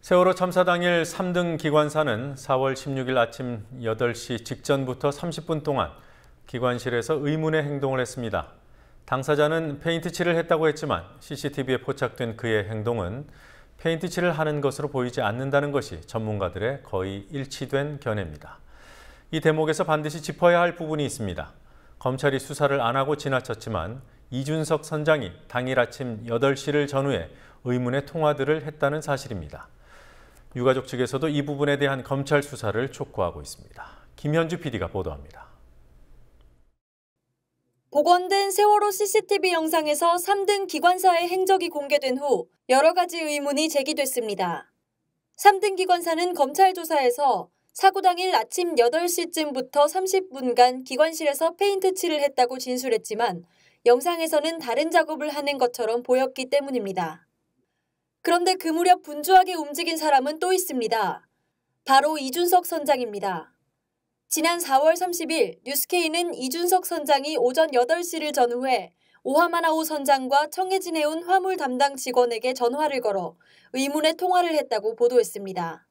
세월호 참사 당일 3등 기관사는 4월 16일 아침 8시 직전부터 30분 동안 기관실에서 의문의 행동을 했습니다. 당사자는 페인트 칠을 했다고 했지만 CCTV에 포착된 그의 행동은 페인트 칠을 하는 것으로 보이지 않는다는 것이 전문가들의 거의 일치된 견해입니다. 이 대목에서 반드시 짚어야 할 부분이 있습니다. 검찰이 수사를 안 하고 지나쳤지만 이준석 선장이 당일 아침 8시를 전후해 의문의 통화들을 했다는 사실입니다. 유가족 측에서도 이 부분에 대한 검찰 수사를 촉구하고 있습니다. 김현주 PD가 보도합니다. 복원된 세월호 CCTV 영상에서 3등 기관사의 행적이 공개된 후 여러 가지 의문이 제기됐습니다. 3등 기관사는 검찰 조사에서 사고 당일 아침 8시쯤부터 30분간 기관실에서 페인트 칠을 했다고 진술했지만 영상에서는 다른 작업을 하는 것처럼 보였기 때문입니다. 그런데 그 무렵 분주하게 움직인 사람은 또 있습니다. 바로 이준석 선장입니다. 지난 4월 30일 뉴스케이는 이준석 선장이 오전 8시를 전후해 오하마나오 선장과 청해진 해운 화물 담당 직원에게 전화를 걸어 의문의 통화를 했다고 보도했습니다.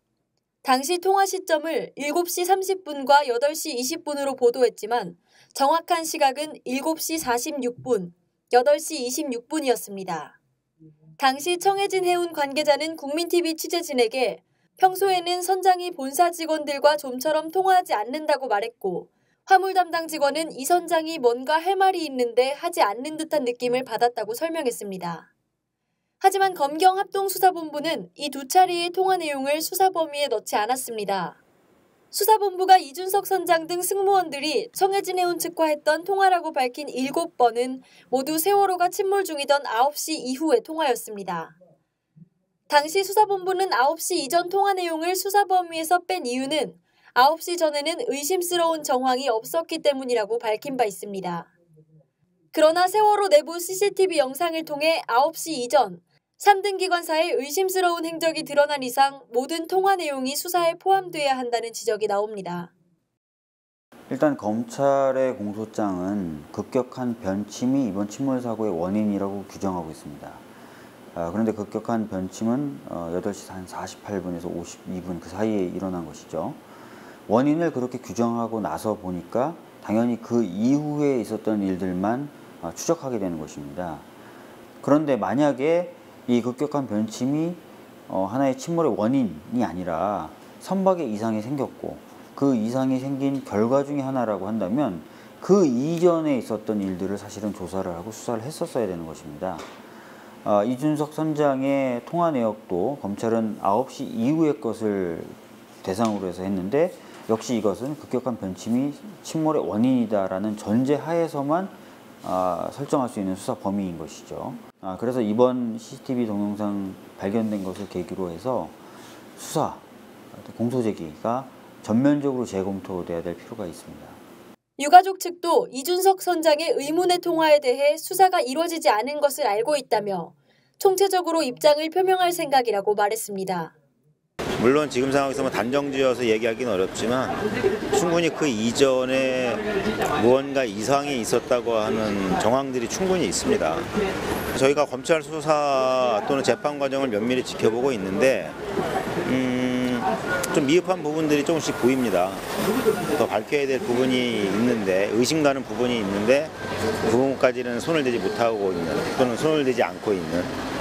당시 통화 시점을 7시 30분과 8시 20분으로 보도했지만 정확한 시각은 7시 46분, 8시 26분이었습니다. 당시 청해진 해운 관계자는 국민TV 취재진에게 평소에는 선장이 본사 직원들과 좀처럼 통화하지 않는다고 말했고 화물 담당 직원은 이 선장이 뭔가 할 말이 있는데 하지 않는 듯한 느낌을 받았다고 설명했습니다. 하지만 검경합동수사본부는 이 두 차례의 통화 내용을 수사 범위에 넣지 않았습니다. 수사본부가 이준석 선장 등 승무원들이 청해진 해운 측과 했던 통화라고 밝힌 7번은 모두 세월호가 침몰 중이던 9시 이후의 통화였습니다. 당시 수사본부는 9시 이전 통화 내용을 수사 범위에서 뺀 이유는 9시 전에는 의심스러운 정황이 없었기 때문이라고 밝힌 바 있습니다. 그러나 세월호 내부 CCTV 영상을 통해 9시 이전 3등 기관사의 의심스러운 행적이 드러난 이상 모든 통화 내용이 수사에 포함돼야 한다는 지적이 나옵니다. 일단 검찰의 공소장은 급격한 변침이 이번 침몰 사고의 원인이라고 규정하고 있습니다. 그런데 급격한 변침은 8시 한 48분에서 52분 그 사이에 일어난 것이죠. 원인을 그렇게 규정하고 나서 보니까 당연히 그 이후에 있었던 일들만 추적하게 되는 것입니다. 그런데 만약에 이 급격한 변침이 하나의 침몰의 원인이 아니라 선박에 이상이 생겼고 그 이상이 생긴 결과 중에 하나라고 한다면 그 이전에 있었던 일들을 사실은 조사를 하고 수사를 했었어야 되는 것입니다. 이준석 선장의 통화 내역도 검찰은 9시 이후의 것을 대상으로 해서 했는데 역시 이것은 급격한 변침이 침몰의 원인이다라는 전제 하에서만 설정할 수 있는 수사 범위인 것이죠. 그래서 이번 CCTV 동영상 발견된 것을 계기로 해서 수사, 공소 제기가 전면적으로 재검토돼야 될 필요가 있습니다. 유가족 측도 이준석 선장의 의문의 통화에 대해 수사가 이루어지지 않은 것을 알고 있다며 총체적으로 입장을 표명할 생각이라고 말했습니다. 물론 지금 상황에서는 단정지어서 얘기하기는 어렵지만 충분히 그 이전에 무언가 이상이 있었다고 하는 정황들이 충분히 있습니다. 저희가 검찰 수사 또는 재판 과정을 면밀히 지켜보고 있는데 좀 미흡한 부분들이 조금씩 보입니다. 더 밝혀야 될 부분이 있는데 의심 가는 부분이 있는데 그 부분까지는 손을 대지 못하고 있는 또는 손을 대지 않고 있는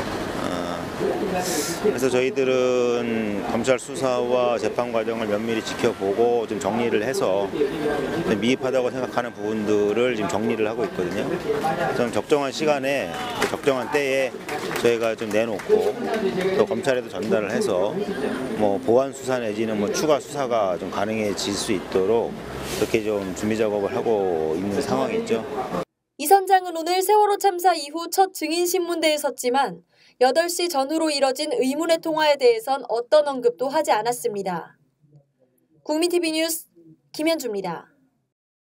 그래서 저희들은 검찰 수사와 재판 과정을 면밀히 지켜보고 좀 정리를 해서 미흡하다고 생각하는 부분들을 지금 정리를 하고 있거든요. 좀 적정한 시간에 적정한 때에 저희가 좀 내놓고 또 검찰에도 전달을 해서 뭐 보완 수사 내지는 뭐 추가 수사가 좀 가능해질 수 있도록 그렇게 좀 준비 작업을 하고 있는 상황이죠. 이 선장은 오늘 세월호 참사 이후 첫 증인신문대에 섰지만 8시 전후로 이뤄진 의문의 통화에 대해선 어떤 언급도 하지 않았습니다. 국민TV 뉴스 김현주입니다.